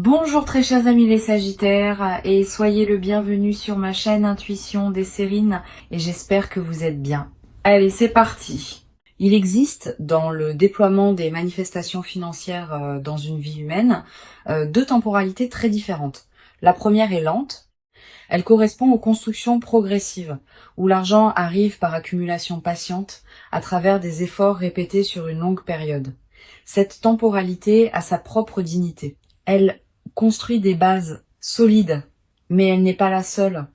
Bonjour très chers amis les Sagittaires et soyez le bienvenu sur ma chaîne Intuition des Sérines et j'espère que vous êtes bien. Allez, c'est parti. Il existe dans le déploiement des manifestations financières dans une vie humaine deux temporalités très différentes. La première est lente, elle correspond aux constructions progressives où l'argent arrive par accumulation patiente à travers des efforts répétés sur une longue période. Cette temporalité a sa propre dignité. Elle construit des bases solides, mais elle n'est pas la seule.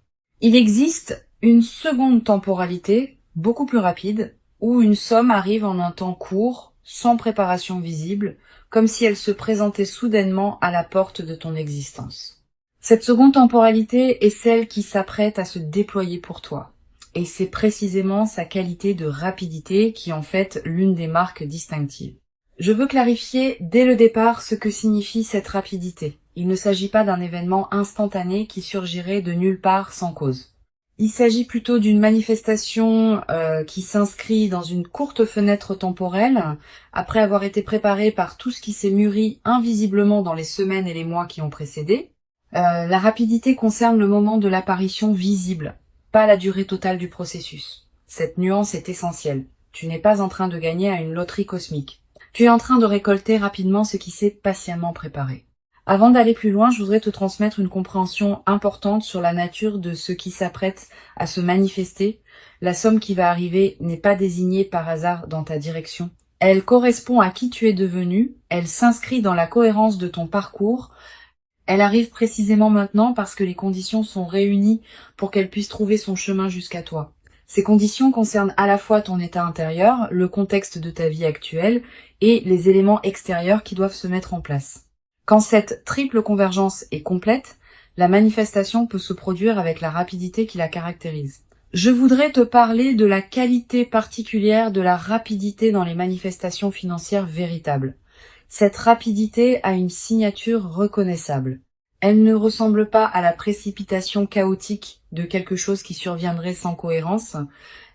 Il existe une seconde temporalité, beaucoup plus rapide, où une somme arrive en un temps court, sans préparation visible, comme si elle se présentait soudainement à la porte de ton existence. Cette seconde temporalité est celle qui s'apprête à se déployer pour toi. Et c'est précisément sa qualité de rapidité qui en fait l'une des marques distinctives. Je veux clarifier dès le départ ce que signifie cette rapidité. Il ne s'agit pas d'un événement instantané qui surgirait de nulle part sans cause. Il s'agit plutôt d'une manifestation qui s'inscrit dans une courte fenêtre temporelle, après avoir été préparée par tout ce qui s'est mûri invisiblement dans les semaines et les mois qui ont précédé. La rapidité concerne le moment de l'apparition visible, pas la durée totale du processus. Cette nuance est essentielle. Tu n'es pas en train de gagner à une loterie cosmique. Tu es en train de récolter rapidement ce qui s'est patiemment préparé. Avant d'aller plus loin, je voudrais te transmettre une compréhension importante sur la nature de ce qui s'apprête à se manifester. La somme qui va arriver n'est pas désignée par hasard dans ta direction. Elle correspond à qui tu es devenu, elle s'inscrit dans la cohérence de ton parcours. Elle arrive précisément maintenant parce que les conditions sont réunies pour qu'elle puisse trouver son chemin jusqu'à toi. Ces conditions concernent à la fois ton état intérieur, le contexte de ta vie actuelle et les éléments extérieurs qui doivent se mettre en place. Quand cette triple convergence est complète, la manifestation peut se produire avec la rapidité qui la caractérise. Je voudrais te parler de la qualité particulière de la rapidité dans les manifestations financières véritables. Cette rapidité a une signature reconnaissable. Elle ne ressemble pas à la précipitation chaotique de quelque chose qui surviendrait sans cohérence.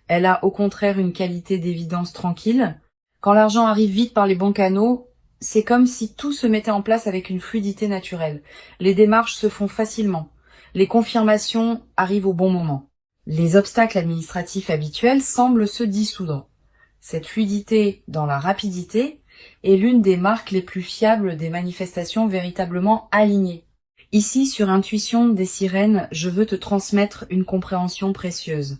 Elle a au contraire une qualité d'évidence tranquille. Quand l'argent arrive vite par les bons canaux, c'est comme si tout se mettait en place avec une fluidité naturelle. Les démarches se font facilement. Les confirmations arrivent au bon moment. Les obstacles administratifs habituels semblent se dissoudre. Cette fluidité dans la rapidité est l'une des marques les plus fiables des manifestations véritablement alignées. Ici, sur Intuition des Sirènes, je veux te transmettre une compréhension précieuse.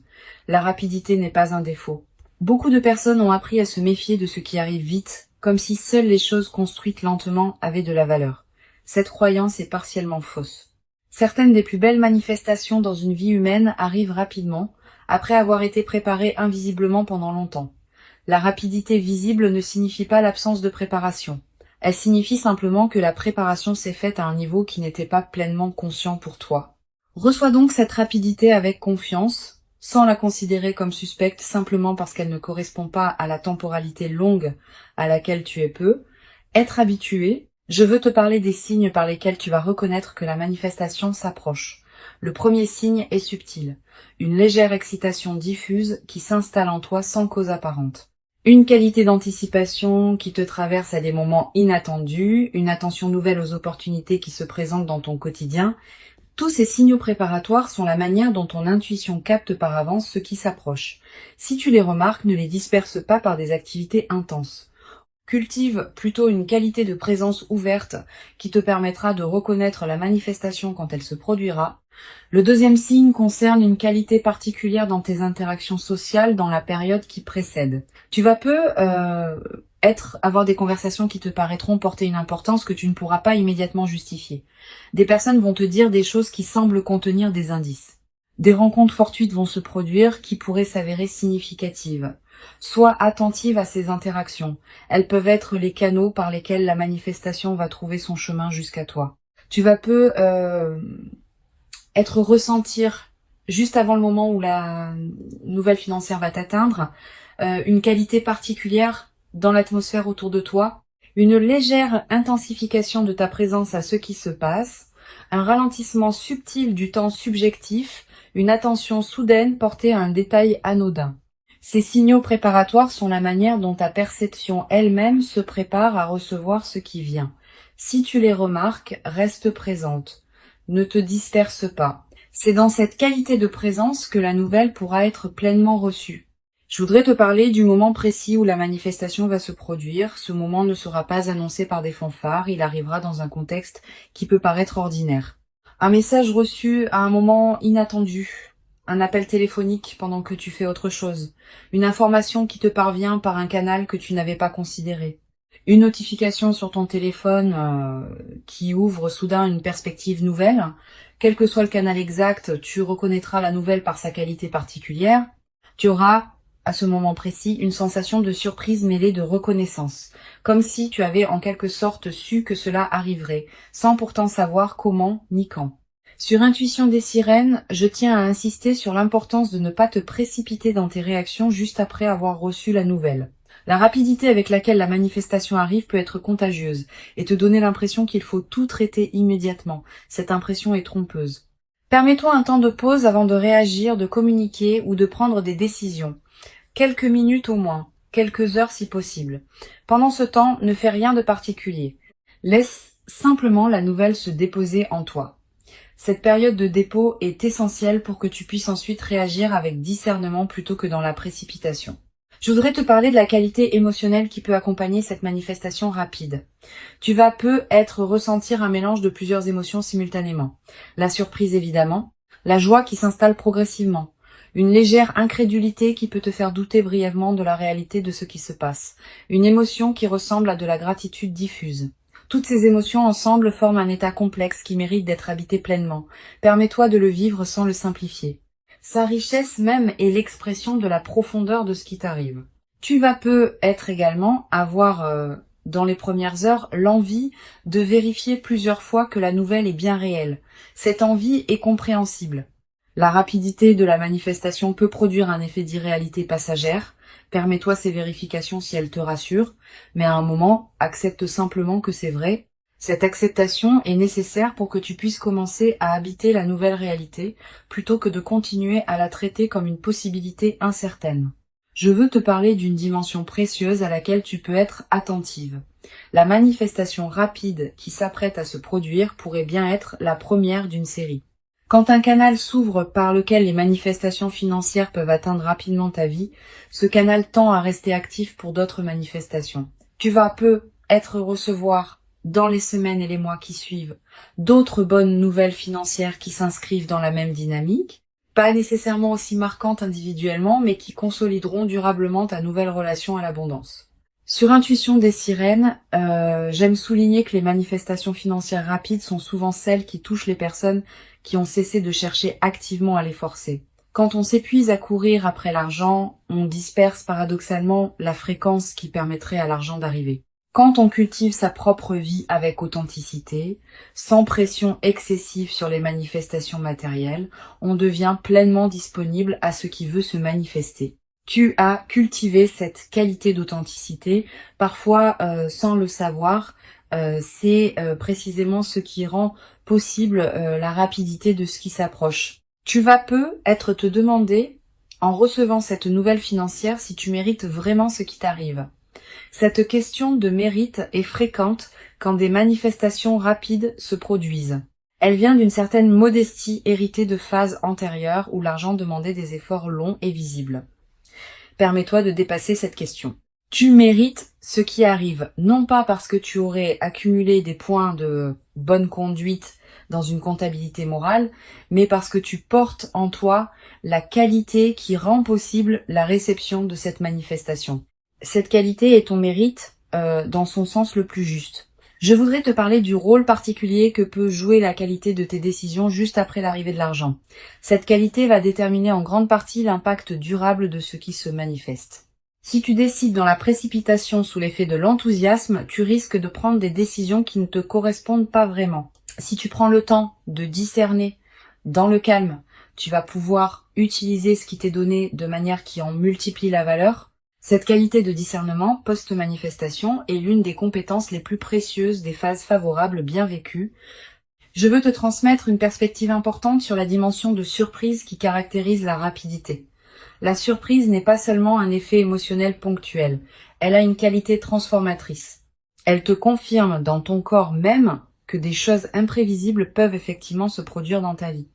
La rapidité n'est pas un défaut. Beaucoup de personnes ont appris à se méfier de ce qui arrive vite, comme si seules les choses construites lentement avaient de la valeur. Cette croyance est partiellement fausse. Certaines des plus belles manifestations dans une vie humaine arrivent rapidement, après avoir été préparées invisiblement pendant longtemps. La rapidité visible ne signifie pas l'absence de préparation. Elle signifie simplement que la préparation s'est faite à un niveau qui n'était pas pleinement conscient pour toi. Reçois donc cette rapidité avec confiance, sans la considérer comme suspecte simplement parce qu'elle ne correspond pas à la temporalité longue à laquelle tu es peu. Être habitué, je veux te parler des signes par lesquels tu vas reconnaître que la manifestation s'approche. Le premier signe est subtil, une légère excitation diffuse qui s'installe en toi sans cause apparente. Une qualité d'anticipation qui te traverse à des moments inattendus, une attention nouvelle aux opportunités qui se présentent dans ton quotidien. Tous ces signaux préparatoires sont la manière dont ton intuition capte par avance ce qui s'approche. Si tu les remarques, ne les disperse pas par des activités intenses. Cultive plutôt une qualité de présence ouverte qui te permettra de reconnaître la manifestation quand elle se produira. Le deuxième signe concerne une qualité particulière dans tes interactions sociales dans la période qui précède. Tu vas avoir des conversations qui te paraîtront porter une importance que tu ne pourras pas immédiatement justifier. Des personnes vont te dire des choses qui semblent contenir des indices. Des rencontres fortuites vont se produire qui pourraient s'avérer significatives. Sois attentive à ces interactions. Elles peuvent être les canaux par lesquels la manifestation va trouver son chemin jusqu'à toi. Tu vas ressentir, juste avant le moment où la nouvelle financière va t'atteindre, une qualité particulière dans l'atmosphère autour de toi, une légère intensification de ta présence à ce qui se passe, un ralentissement subtil du temps subjectif, une attention soudaine portée à un détail anodin. Ces signaux préparatoires sont la manière dont ta perception elle-même se prépare à recevoir ce qui vient. Si tu les remarques, reste présente. Ne te disperse pas. C'est dans cette qualité de présence que la nouvelle pourra être pleinement reçue. Je voudrais te parler du moment précis où la manifestation va se produire. Ce moment ne sera pas annoncé par des fanfares, il arrivera dans un contexte qui peut paraître ordinaire. Un message reçu à un moment inattendu, un appel téléphonique pendant que tu fais autre chose, une information qui te parvient par un canal que tu n'avais pas considéré, une notification sur ton téléphone qui ouvre soudain une perspective nouvelle. Quel que soit le canal exact, tu reconnaîtras la nouvelle par sa qualité particulière. Tu auras à ce moment précis une sensation de surprise mêlée de reconnaissance, comme si tu avais en quelque sorte su que cela arriverait, sans pourtant savoir comment ni quand. Sur Intuition des sirènes, je tiens à insister sur l'importance de ne pas te précipiter dans tes réactions juste après avoir reçu la nouvelle. La rapidité avec laquelle la manifestation arrive peut être contagieuse et te donner l'impression qu'il faut tout traiter immédiatement. Cette impression est trompeuse. Permets-toi un temps de pause avant de réagir, de communiquer ou de prendre des décisions. Quelques minutes au moins, quelques heures si possible. Pendant ce temps, ne fais rien de particulier. Laisse simplement la nouvelle se déposer en toi. Cette période de dépôt est essentielle pour que tu puisses ensuite réagir avec discernement plutôt que dans la précipitation. Je voudrais te parler de la qualité émotionnelle qui peut accompagner cette manifestation rapide. Tu vas ressentir un mélange de plusieurs émotions simultanément. La surprise évidemment, la joie qui s'installe progressivement, une légère incrédulité qui peut te faire douter brièvement de la réalité de ce qui se passe, une émotion qui ressemble à de la gratitude diffuse. Toutes ces émotions ensemble forment un état complexe qui mérite d'être habité pleinement. Permets-toi de le vivre sans le simplifier. Sa richesse même est l'expression de la profondeur de ce qui t'arrive. Tu vas peut-être également avoir, dans les premières heures, l'envie de vérifier plusieurs fois que la nouvelle est bien réelle. Cette envie est compréhensible. La rapidité de la manifestation peut produire un effet d'irréalité passagère. Permets-toi ces vérifications si elles te rassurent, mais à un moment, accepte simplement que c'est vrai. Cette acceptation est nécessaire pour que tu puisses commencer à habiter la nouvelle réalité, plutôt que de continuer à la traiter comme une possibilité incertaine. Je veux te parler d'une dimension précieuse à laquelle tu peux être attentive. La manifestation rapide qui s'apprête à se produire pourrait bien être la première d'une série. Quand un canal s'ouvre par lequel les manifestations financières peuvent atteindre rapidement ta vie, ce canal tend à rester actif pour d'autres manifestations. Tu vas peut-être recevoir, dans les semaines et les mois qui suivent, d'autres bonnes nouvelles financières qui s'inscrivent dans la même dynamique, pas nécessairement aussi marquantes individuellement, mais qui consolideront durablement ta nouvelle relation à l'abondance. Sur Intuition des sirènes, j'aime souligner que les manifestations financières rapides sont souvent celles qui touchent les personnes qui ont cessé de chercher activement à les forcer. Quand on s'épuise à courir après l'argent, on disperse paradoxalement la fréquence qui permettrait à l'argent d'arriver. Quand on cultive sa propre vie avec authenticité, sans pression excessive sur les manifestations matérielles, on devient pleinement disponible à ce qui veut se manifester. Tu as cultivé cette qualité d'authenticité, parfois sans le savoir, c'est précisément ce qui rend possible la rapidité de ce qui s'approche. Tu vas peut-être te demander, en recevant cette nouvelle financière, si tu mérites vraiment ce qui t'arrive. Cette question de mérite est fréquente quand des manifestations rapides se produisent. Elle vient d'une certaine modestie héritée de phases antérieures où l'argent demandait des efforts longs et visibles. Permets-toi de dépasser cette question. Tu mérites ce qui arrive, non pas parce que tu aurais accumulé des points de bonne conduite dans une comptabilité morale, mais parce que tu portes en toi la qualité qui rend possible la réception de cette manifestation. Cette qualité est ton mérite dans son sens le plus juste. Je voudrais te parler du rôle particulier que peut jouer la qualité de tes décisions juste après l'arrivée de l'argent. Cette qualité va déterminer en grande partie l'impact durable de ce qui se manifeste. Si tu décides dans la précipitation sous l'effet de l'enthousiasme, tu risques de prendre des décisions qui ne te correspondent pas vraiment. Si tu prends le temps de discerner dans le calme, tu vas pouvoir utiliser ce qui t'est donné de manière qui en multiplie la valeur. Cette qualité de discernement post-manifestation est l'une des compétences les plus précieuses des phases favorables bien vécues. Je veux te transmettre une perspective importante sur la dimension de surprise qui caractérise la rapidité. La surprise n'est pas seulement un effet émotionnel ponctuel, elle a une qualité transformatrice. Elle te confirme dans ton corps même que des choses imprévisibles peuvent effectivement se produire dans ta vie.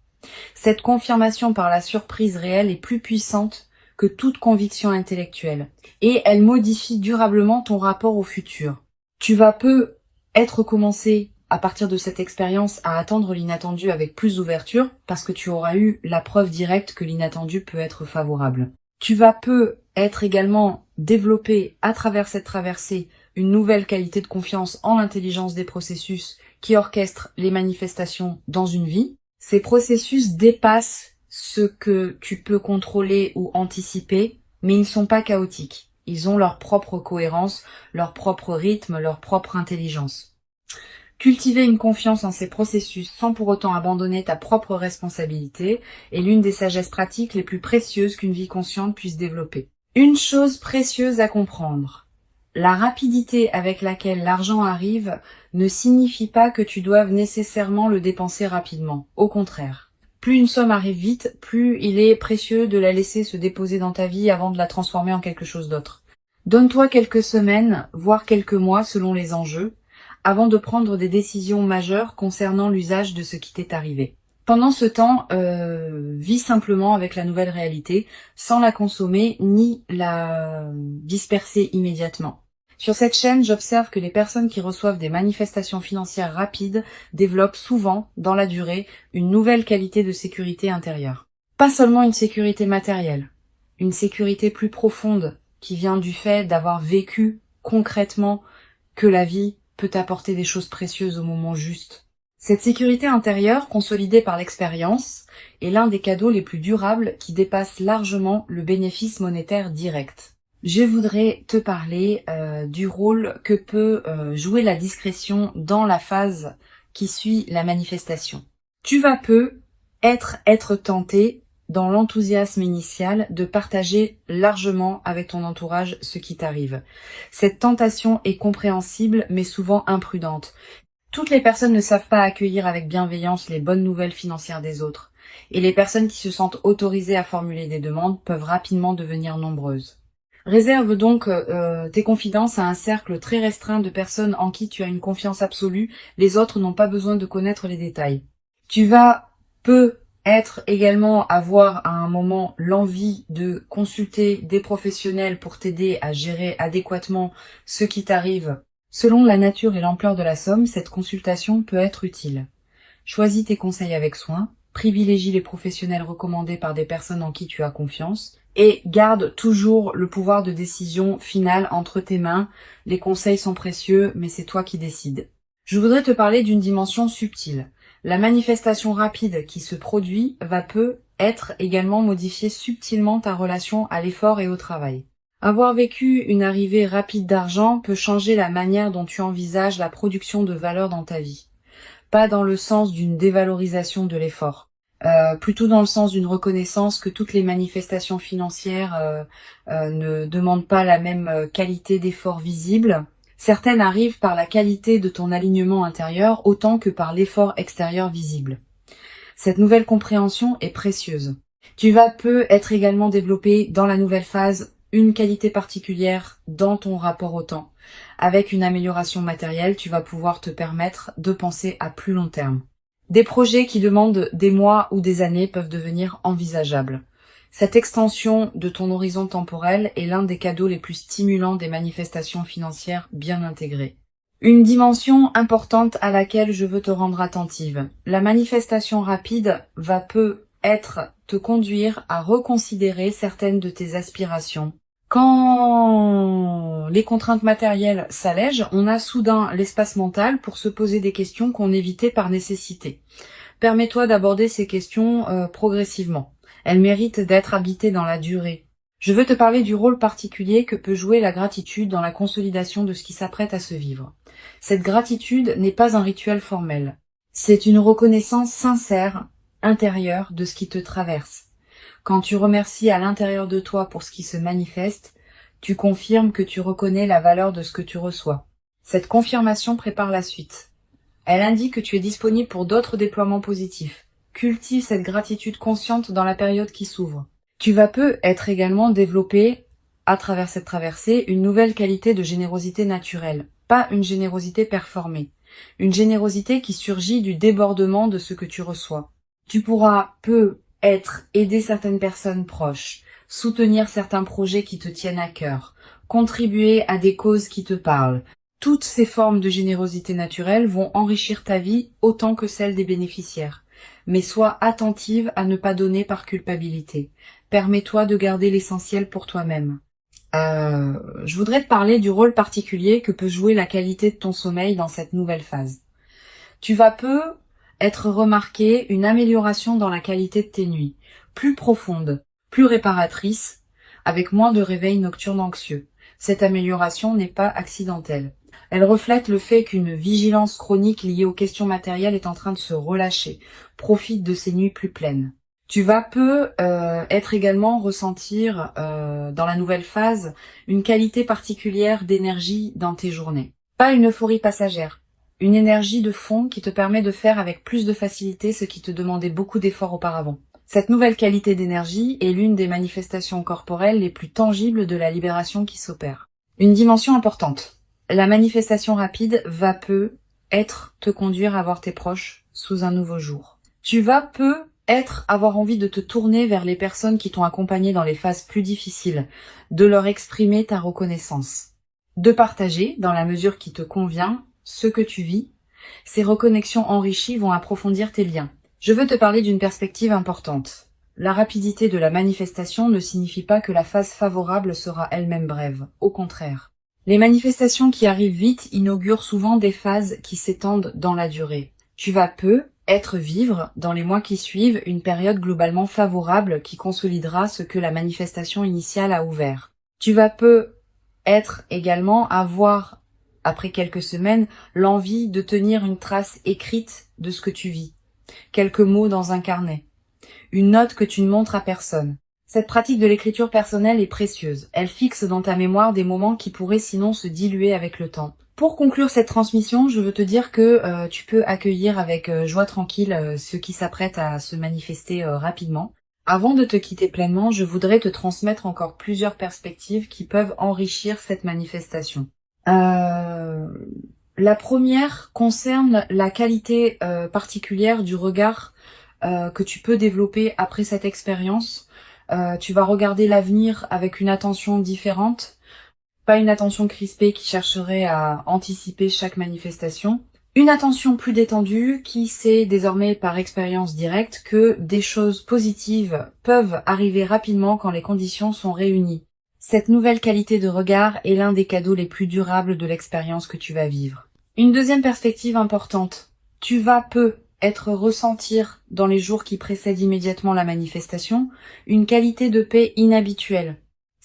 Cette confirmation par la surprise réelle est plus puissante que toute conviction intellectuelle et elle modifie durablement ton rapport au futur. Tu vas peu être commencé à partir de cette expérience à attendre l'inattendu avec plus d'ouverture parce que tu auras eu la preuve directe que l'inattendu peut être favorable. Tu vas peu être également développé à travers cette traversée une nouvelle qualité de confiance en l'intelligence des processus qui orchestrent les manifestations dans une vie. Ces processus dépassent ce que tu peux contrôler ou anticiper, mais ils ne sont pas chaotiques. Ils ont leur propre cohérence, leur propre rythme, leur propre intelligence. Cultiver une confiance en ces processus sans pour autant abandonner ta propre responsabilité est l'une des sagesses pratiques les plus précieuses qu'une vie consciente puisse développer. Une chose précieuse à comprendre. La rapidité avec laquelle l'argent arrive ne signifie pas que tu doives nécessairement le dépenser rapidement. Au contraire. Plus une somme arrive vite, plus il est précieux de la laisser se déposer dans ta vie avant de la transformer en quelque chose d'autre. Donne-toi quelques semaines, voire quelques mois selon les enjeux, avant de prendre des décisions majeures concernant l'usage de ce qui t'est arrivé. Pendant ce temps, vis simplement avec la nouvelle réalité, sans la consommer ni la disperser immédiatement. Sur cette chaîne, j'observe que les personnes qui reçoivent des manifestations financières rapides développent souvent, dans la durée, une nouvelle qualité de sécurité intérieure. Pas seulement une sécurité matérielle, une sécurité plus profonde qui vient du fait d'avoir vécu concrètement que la vie peut apporter des choses précieuses au moment juste. Cette sécurité intérieure, consolidée par l'expérience, est l'un des cadeaux les plus durables qui dépasse largement le bénéfice monétaire direct. Je voudrais te parler du rôle que peut jouer la discrétion dans la phase qui suit la manifestation. Tu vas peu être tenté dans l'enthousiasme initial de partager largement avec ton entourage ce qui t'arrive. Cette tentation est compréhensible mais souvent imprudente. Toutes les personnes ne savent pas accueillir avec bienveillance les bonnes nouvelles financières des autres. Et les personnes qui se sentent autorisées à formuler des demandes peuvent rapidement devenir nombreuses. Réserve donc tes confidences à un cercle très restreint de personnes en qui tu as une confiance absolue. Les autres n'ont pas besoin de connaître les détails. Tu vas peut-être également avoir à un moment l'envie de consulter des professionnels pour t'aider à gérer adéquatement ce qui t'arrive. Selon la nature et l'ampleur de la somme, cette consultation peut être utile. Choisis tes conseils avec soin, privilégie les professionnels recommandés par des personnes en qui tu as confiance, et garde toujours le pouvoir de décision finale entre tes mains. Les conseils sont précieux, mais c'est toi qui décides. Je voudrais te parler d'une dimension subtile. La manifestation rapide qui se produit va peut être également modifier subtilement ta relation à l'effort et au travail. Avoir vécu une arrivée rapide d'argent peut changer la manière dont tu envisages la production de valeur dans ta vie. Pas dans le sens d'une dévalorisation de l'effort. Plutôt dans le sens d'une reconnaissance que toutes les manifestations financières ne demandent pas la même qualité d'effort visible. Certaines arrivent par la qualité de ton alignement intérieur autant que par l'effort extérieur visible. Cette nouvelle compréhension est précieuse. Tu vas peu être également développé dans la nouvelle phase une qualité particulière dans ton rapport au temps. Avec une amélioration matérielle, tu vas pouvoir te permettre de penser à plus long terme. Des projets qui demandent des mois ou des années peuvent devenir envisageables. Cette extension de ton horizon temporel est l'un des cadeaux les plus stimulants des manifestations financières bien intégrées. Une dimension importante à laquelle je veux te rendre attentive. La manifestation rapide va peut-être te conduire à reconsidérer certaines de tes aspirations. Quand les contraintes matérielles s'allègent, on a soudain l'espace mental pour se poser des questions qu'on évitait par nécessité. Permets-toi d'aborder ces questions progressivement. Elles méritent d'être habitées dans la durée. Je veux te parler du rôle particulier que peut jouer la gratitude dans la consolidation de ce qui s'apprête à se vivre. Cette gratitude n'est pas un rituel formel. C'est une reconnaissance sincère, intérieure de ce qui te traverse. Quand tu remercies à l'intérieur de toi pour ce qui se manifeste, tu confirmes que tu reconnais la valeur de ce que tu reçois. Cette confirmation prépare la suite. Elle indique que tu es disponible pour d'autres déploiements positifs. Cultive cette gratitude consciente dans la période qui s'ouvre. Tu vas peu être également développé, à travers cette traversée, une nouvelle qualité de générosité naturelle. pas une générosité performée. Une générosité qui surgit du débordement de ce que tu reçois. Tu pourras aider certaines personnes proches, soutenir certains projets qui te tiennent à cœur, contribuer à des causes qui te parlent. Toutes ces formes de générosité naturelle vont enrichir ta vie autant que celle des bénéficiaires. Mais sois attentive à ne pas donner par culpabilité. Permets-toi de garder l'essentiel pour toi-même. Je voudrais te parler du rôle particulier que peut jouer la qualité de ton sommeil dans cette nouvelle phase. Tu vas être remarqué une amélioration dans la qualité de tes nuits, plus profonde, plus réparatrice, avec moins de réveils nocturnes anxieux. Cette amélioration n'est pas accidentelle. Elle reflète le fait qu'une vigilance chronique liée aux questions matérielles est en train de se relâcher. Profite de ces nuits plus pleines. Tu vas être également ressentir dans la nouvelle phase une qualité particulière d'énergie dans tes journées. Pas une euphorie passagère, une énergie de fond qui te permet de faire avec plus de facilité ce qui te demandait beaucoup d'efforts auparavant. Cette nouvelle qualité d'énergie est l'une des manifestations corporelles les plus tangibles de la libération qui s'opère. Une dimension importante. La manifestation rapide va te conduire à voir tes proches sous un nouveau jour. Tu vas avoir envie de te tourner vers les personnes qui t'ont accompagné dans les phases plus difficiles, de leur exprimer ta reconnaissance, de partager, dans la mesure qui te convient, ce que tu vis. Ces reconnexions enrichies vont approfondir tes liens. Je veux te parler d'une perspective importante. La rapidité de la manifestation ne signifie pas que la phase favorable sera elle-même brève. Au contraire. Les manifestations qui arrivent vite inaugurent souvent des phases qui s'étendent dans la durée. Tu vas vivre, dans les mois qui suivent, une période globalement favorable qui consolidera ce que la manifestation initiale a ouvert. Tu vas avoir, après quelques semaines, l'envie de tenir une trace écrite de ce que tu vis. Quelques mots dans un carnet. Une note que tu ne montres à personne. Cette pratique de l'écriture personnelle est précieuse. Elle fixe dans ta mémoire des moments qui pourraient sinon se diluer avec le temps. Pour conclure cette transmission, je veux te dire que tu peux accueillir avec joie tranquille ce qui s'apprête à se manifester rapidement. Avant de te quitter pleinement, je voudrais te transmettre encore plusieurs perspectives qui peuvent enrichir cette manifestation. La première concerne la qualité particulière du regard que tu peux développer après cette expérience. Tu vas regarder l'avenir avec une attention différente, pas une attention crispée qui chercherait à anticiper chaque manifestation, une attention plus détendue qui sait désormais par expérience directe que des choses positives peuvent arriver rapidement quand les conditions sont réunies. Cette nouvelle qualité de regard est l'un des cadeaux les plus durables de l'expérience que tu vas vivre. Une deuxième perspective importante. Tu vas ressentir dans les jours qui précèdent immédiatement la manifestation une qualité de paix inhabituelle.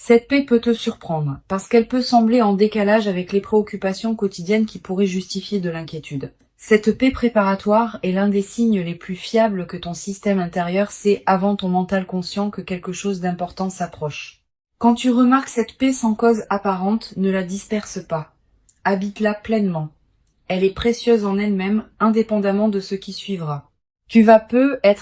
Cette paix peut te surprendre parce qu'elle peut sembler en décalage avec les préoccupations quotidiennes qui pourraient justifier de l'inquiétude. Cette paix préparatoire est l'un des signes les plus fiables que ton système intérieur sait avant ton mental conscient que quelque chose d'important s'approche. Quand tu remarques cette paix sans cause apparente, ne la disperse pas. Habite-la pleinement. Elle est précieuse en elle-même, indépendamment de ce qui suivra. Tu vas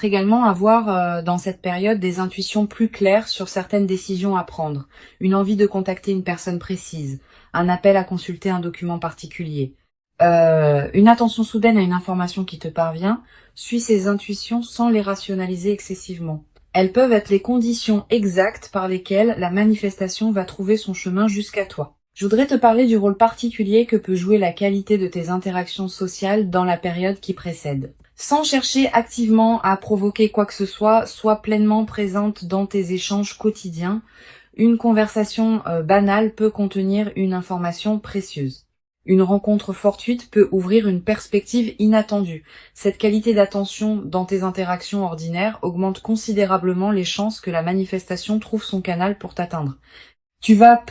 également avoir dans cette période des intuitions plus claires sur certaines décisions à prendre, une envie de contacter une personne précise, un appel à consulter un document particulier. Une attention soudaine à une information qui te parvient, suis ces intuitions sans les rationaliser excessivement. Elles peuvent être les conditions exactes par lesquelles la manifestation va trouver son chemin jusqu'à toi. Je voudrais te parler du rôle particulier que peut jouer la qualité de tes interactions sociales dans la période qui précède. Sans chercher activement à provoquer quoi que ce soit, sois pleinement présente dans tes échanges quotidiens. Une conversation banale peut contenir une information précieuse. Une rencontre fortuite peut ouvrir une perspective inattendue. Cette qualité d'attention dans tes interactions ordinaires augmente considérablement les chances que la manifestation trouve son canal pour t'atteindre. Tu vas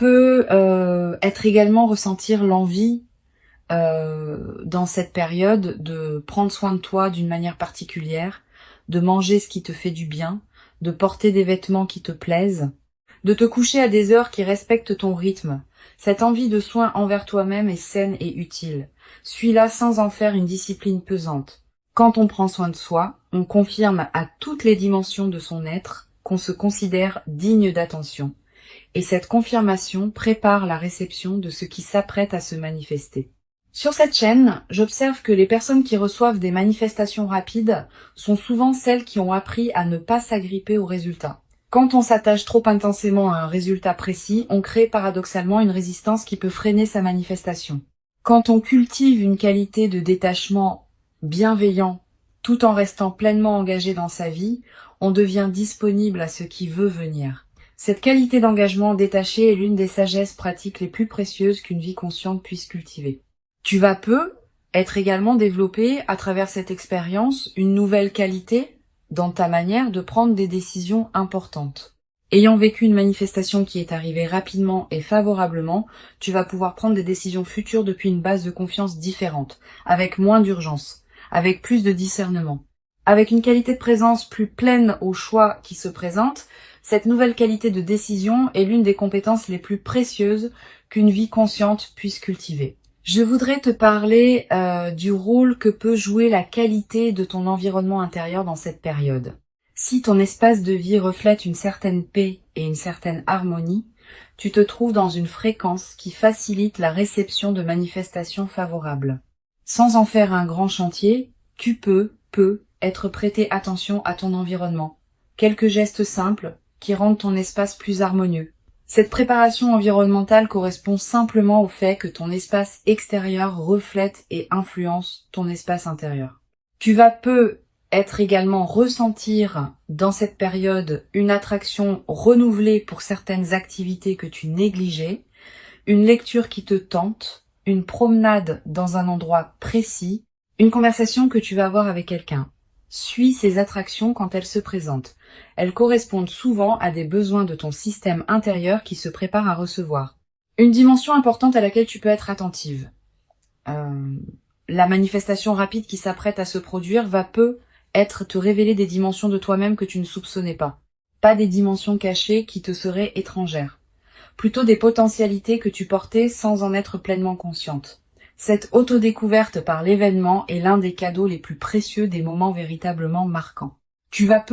être également ressentir l'envie dans cette période de prendre soin de toi d'une manière particulière, de manger ce qui te fait du bien, de porter des vêtements qui te plaisent, de te coucher à des heures qui respectent ton rythme. Cette envie de soin envers toi-même est saine et utile. Suis-la sans en faire une discipline pesante. Quand on prend soin de soi, on confirme à toutes les dimensions de son être qu'on se considère digne d'attention. Et cette confirmation prépare la réception de ce qui s'apprête à se manifester. Sur cette chaîne, j'observe que les personnes qui reçoivent des manifestations rapides sont souvent celles qui ont appris à ne pas s'agripper aux résultats. Quand on s'attache trop intensément à un résultat précis, on crée paradoxalement une résistance qui peut freiner sa manifestation. Quand on cultive une qualité de détachement bienveillant tout en restant pleinement engagé dans sa vie, on devient disponible à ce qui veut venir. Cette qualité d'engagement détaché est l'une des sagesses pratiques les plus précieuses qu'une vie consciente puisse cultiver. Tu vas peu être également développé à travers cette expérience une nouvelle qualité dans ta manière de prendre des décisions importantes. Ayant vécu une manifestation qui est arrivée rapidement et favorablement, tu vas pouvoir prendre des décisions futures depuis une base de confiance différente, avec moins d'urgence, avec plus de discernement. Avec une qualité de présence plus pleine aux choix qui se présentent, cette nouvelle qualité de décision est l'une des compétences les plus précieuses qu'une vie consciente puisse cultiver. Je voudrais te parler du rôle que peut jouer la qualité de ton environnement intérieur dans cette période. Si ton espace de vie reflète une certaine paix et une certaine harmonie, tu te trouves dans une fréquence qui facilite la réception de manifestations favorables. Sans en faire un grand chantier, tu peux être prêter attention à ton environnement. Quelques gestes simples qui rendent ton espace plus harmonieux. Cette préparation environnementale correspond simplement au fait que ton espace extérieur reflète et influence ton espace intérieur. Tu vas être également ressentir dans cette période une attraction renouvelée pour certaines activités que tu négligeais, une lecture qui te tente, une promenade dans un endroit précis, une conversation que tu vas avoir avec quelqu'un. Suis ces attractions quand elles se présentent. Elles correspondent souvent à des besoins de ton système intérieur qui se prépare à recevoir. Une dimension importante à laquelle tu peux être attentive. La manifestation rapide qui s'apprête à se produire va te révéler des dimensions de toi-même que tu ne soupçonnais pas. Pas des dimensions cachées qui te seraient étrangères. Plutôt des potentialités que tu portais sans en être pleinement consciente. Cette autodécouverte par l'événement est l'un des cadeaux les plus précieux des moments véritablement marquants. Tu vas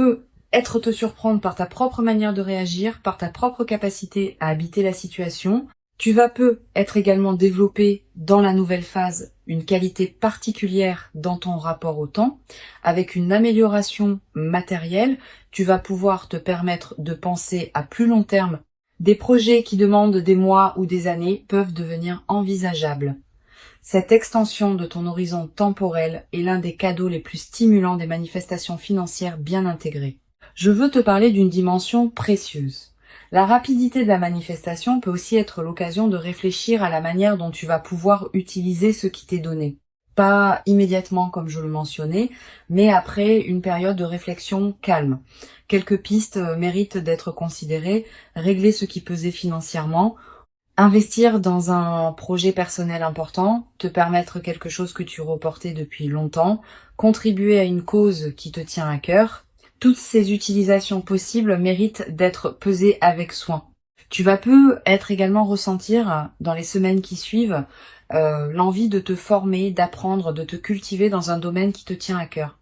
être te surprendre par ta propre manière de réagir, par ta propre capacité à habiter la situation. Tu vas être également développé dans la nouvelle phase une qualité particulière dans ton rapport au temps. Avec une amélioration matérielle, tu vas pouvoir te permettre de penser à plus long terme. Des projets qui demandent des mois ou des années peuvent devenir envisageables. Cette extension de ton horizon temporel est l'un des cadeaux les plus stimulants des manifestations financières bien intégrées. Je veux te parler d'une dimension précieuse. La rapidité de la manifestation peut aussi être l'occasion de réfléchir à la manière dont tu vas pouvoir utiliser ce qui t'est donné. Pas immédiatement comme je le mentionnais, mais après une période de réflexion calme. Quelques pistes méritent d'être considérées, régler ce qui pesait financièrement, investir dans un projet personnel important, te permettre quelque chose que tu reportais depuis longtemps, contribuer à une cause qui te tient à cœur. Toutes ces utilisations possibles méritent d'être pesées avec soin. Tu vas être également ressentir dans les semaines qui suivent l'envie de te former, d'apprendre, de te cultiver dans un domaine qui te tient à cœur.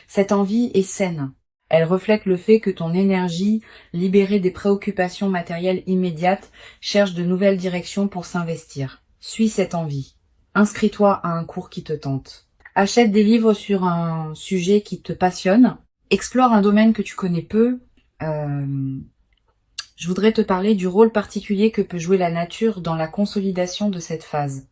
Cette envie est saine. Elle reflète le fait que ton énergie, libérée des préoccupations matérielles immédiates, cherche de nouvelles directions pour s'investir. Suis cette envie. Inscris-toi à un cours qui te tente. Achète des livres sur un sujet qui te passionne. Explore un domaine que tu connais peu. Je voudrais te parler du rôle particulier que peut jouer la nature dans la consolidation de cette phase.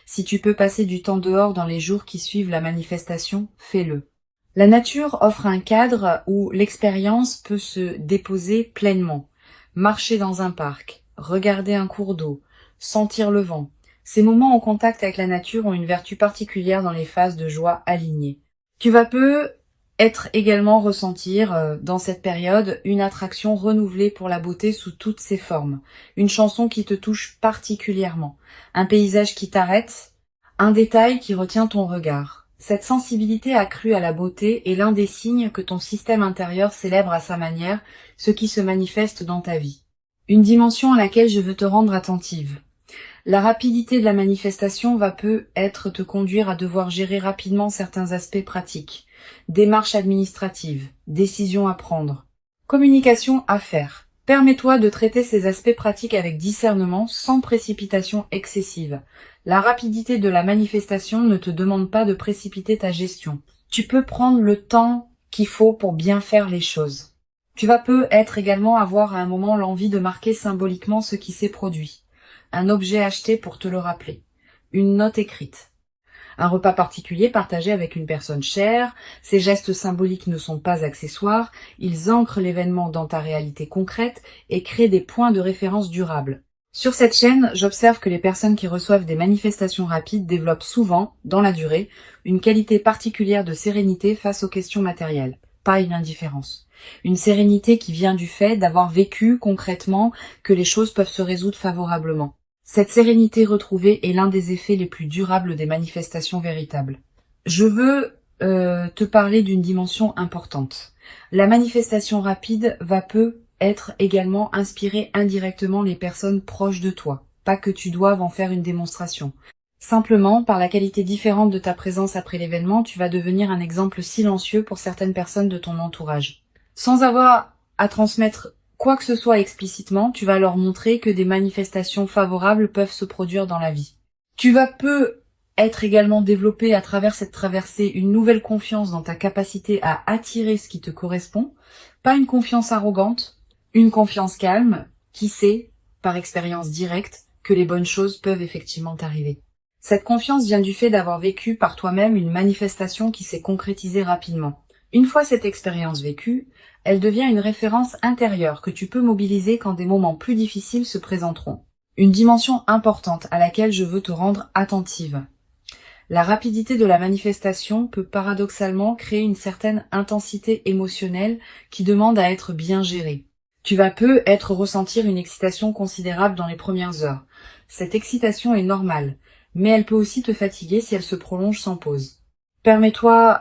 Si tu peux passer du temps dehors dans les jours qui suivent la manifestation, fais-le. La nature offre un cadre où l'expérience peut se déposer pleinement. Marcher dans un parc, regarder un cours d'eau, sentir le vent. Ces moments en contact avec la nature ont une vertu particulière dans les phases de joie alignées. Tu vas être également ressentir dans cette période une attraction renouvelée pour la beauté sous toutes ses formes. Une chanson qui te touche particulièrement. Un paysage qui t'arrête. Un détail qui retient ton regard. Cette sensibilité accrue à la beauté est l'un des signes que ton système intérieur célèbre à sa manière ce qui se manifeste dans ta vie. Une dimension à laquelle je veux te rendre attentive. La rapidité de la manifestation va être te conduire à devoir gérer rapidement certains aspects pratiques. Démarches administratives, décisions à prendre, communication à faire. Permets-toi de traiter ces aspects pratiques avec discernement, sans précipitation excessive. La rapidité de la manifestation ne te demande pas de précipiter ta gestion. Tu peux prendre le temps qu'il faut pour bien faire les choses. Tu vas peut-être également avoir à un moment l'envie de marquer symboliquement ce qui s'est produit. Un objet acheté pour te le rappeler. Une note écrite. Un repas particulier partagé avec une personne chère. Ces gestes symboliques ne sont pas accessoires. Ils ancrent l'événement dans ta réalité concrète et créent des points de référence durables. Sur cette chaîne, j'observe que les personnes qui reçoivent des manifestations rapides développent souvent, dans la durée, une qualité particulière de sérénité face aux questions matérielles, pas une indifférence. Une sérénité qui vient du fait d'avoir vécu concrètement que les choses peuvent se résoudre favorablement. Cette sérénité retrouvée est l'un des effets les plus durables des manifestations véritables. Je veux te parler d'une dimension importante. La manifestation rapide va être également inspirer indirectement les personnes proches de toi. Pas que tu doives en faire une démonstration. Simplement, par la qualité différente de ta présence après l'événement, tu vas devenir un exemple silencieux pour certaines personnes de ton entourage. Sans avoir à transmettre quoi que ce soit explicitement, tu vas leur montrer que des manifestations favorables peuvent se produire dans la vie. Tu vas être également développé à travers cette traversée une nouvelle confiance dans ta capacité à attirer ce qui te correspond, pas une confiance arrogante, une confiance calme, qui sait, par expérience directe, que les bonnes choses peuvent effectivement t'arriver. Cette confiance vient du fait d'avoir vécu par toi-même une manifestation qui s'est concrétisée rapidement. Une fois cette expérience vécue, elle devient une référence intérieure que tu peux mobiliser quand des moments plus difficiles se présenteront. Une dimension importante à laquelle je veux te rendre attentive. La rapidité de la manifestation peut paradoxalement créer une certaine intensité émotionnelle qui demande à être bien gérée. Tu vas peut-être ressentir une excitation considérable dans les premières heures. Cette excitation est normale, mais elle peut aussi te fatiguer si elle se prolonge sans pause. Permets-toi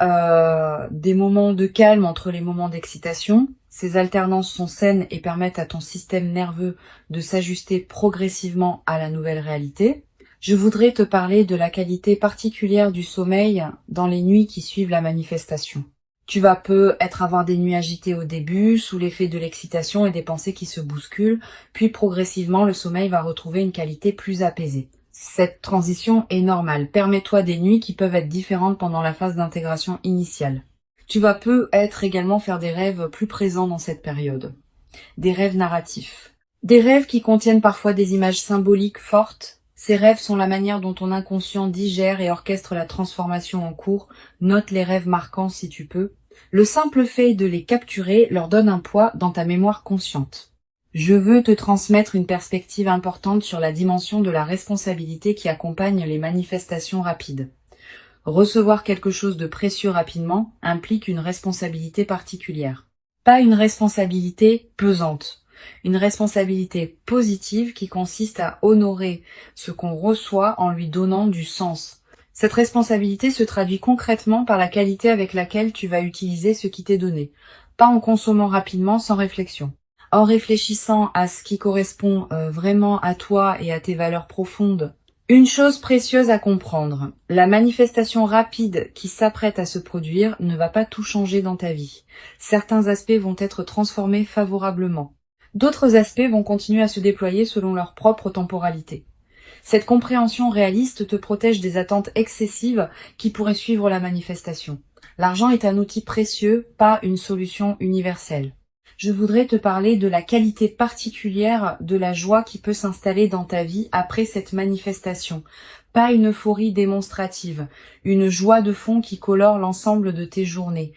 des moments de calme entre les moments d'excitation. Ces alternances sont saines et permettent à ton système nerveux de s'ajuster progressivement à la nouvelle réalité. Je voudrais te parler de la qualité particulière du sommeil dans les nuits qui suivent la manifestation. Tu vas peut-être avoir des nuits agitées au début, sous l'effet de l'excitation et des pensées qui se bousculent, puis progressivement le sommeil va retrouver une qualité plus apaisée. Cette transition est normale. Permets-toi des nuits qui peuvent être différentes pendant la phase d'intégration initiale. Tu vas peut-être également faire des rêves plus présents dans cette période. Des rêves narratifs. Des rêves qui contiennent parfois des images symboliques fortes. Ces rêves sont la manière dont ton inconscient digère et orchestre la transformation en cours. Note les rêves marquants si tu peux. Le simple fait de les capturer leur donne un poids dans ta mémoire consciente. Je veux te transmettre une perspective importante sur la dimension de la responsabilité qui accompagne les manifestations rapides. Recevoir quelque chose de précieux rapidement implique une responsabilité particulière. Pas une responsabilité pesante, une responsabilité positive qui consiste à honorer ce qu'on reçoit en lui donnant du sens. Cette responsabilité se traduit concrètement par la qualité avec laquelle tu vas utiliser ce qui t'est donné, pas en consommant rapidement sans réflexion. En réfléchissant à ce qui correspond vraiment à toi et à tes valeurs profondes. Une chose précieuse à comprendre, la manifestation rapide qui s'apprête à se produire ne va pas tout changer dans ta vie. Certains aspects vont être transformés favorablement. D'autres aspects vont continuer à se déployer selon leur propre temporalité. Cette compréhension réaliste te protège des attentes excessives qui pourraient suivre la manifestation. L'argent est un outil précieux, pas une solution universelle. Je voudrais te parler de la qualité particulière de la joie qui peut s'installer dans ta vie après cette manifestation. Pas une euphorie démonstrative, une joie de fond qui colore l'ensemble de tes journées.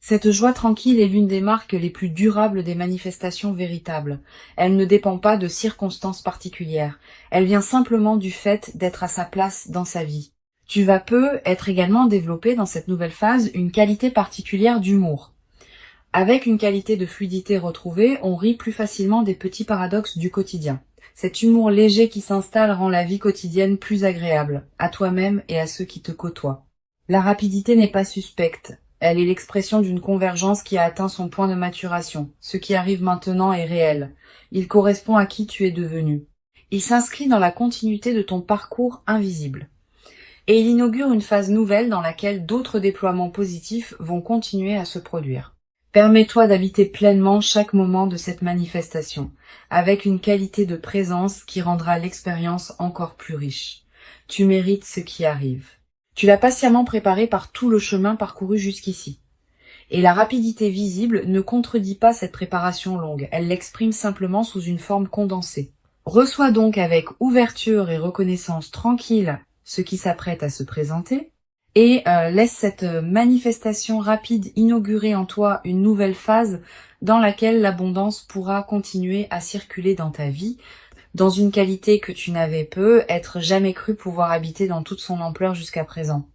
Cette joie tranquille est l'une des marques les plus durables des manifestations véritables. Elle ne dépend pas de circonstances particulières. Elle vient simplement du fait d'être à sa place dans sa vie. Tu vas être également développé dans cette nouvelle phase une qualité particulière d'humour. Avec une qualité de fluidité retrouvée, on rit plus facilement des petits paradoxes du quotidien. Cet humour léger qui s'installe rend la vie quotidienne plus agréable, à toi-même et à ceux qui te côtoient. La rapidité n'est pas suspecte. Elle est l'expression d'une convergence qui a atteint son point de maturation. Ce qui arrive maintenant est réel. Il correspond à qui tu es devenu. Il s'inscrit dans la continuité de ton parcours invisible. Et il inaugure une phase nouvelle dans laquelle d'autres déploiements positifs vont continuer à se produire. Permets-toi d'habiter pleinement chaque moment de cette manifestation, avec une qualité de présence qui rendra l'expérience encore plus riche. Tu mérites ce qui arrive. Tu l'as patiemment préparé par tout le chemin parcouru jusqu'ici. Et la rapidité visible ne contredit pas cette préparation longue, elle l'exprime simplement sous une forme condensée. Reçois donc avec ouverture et reconnaissance tranquille ce qui s'apprête à se présenter, et laisse cette manifestation rapide inaugurer en toi une nouvelle phase dans laquelle l'abondance pourra continuer à circuler dans ta vie, dans une qualité que tu n'avais peut-être jamais cru pouvoir habiter dans toute son ampleur jusqu'à présent.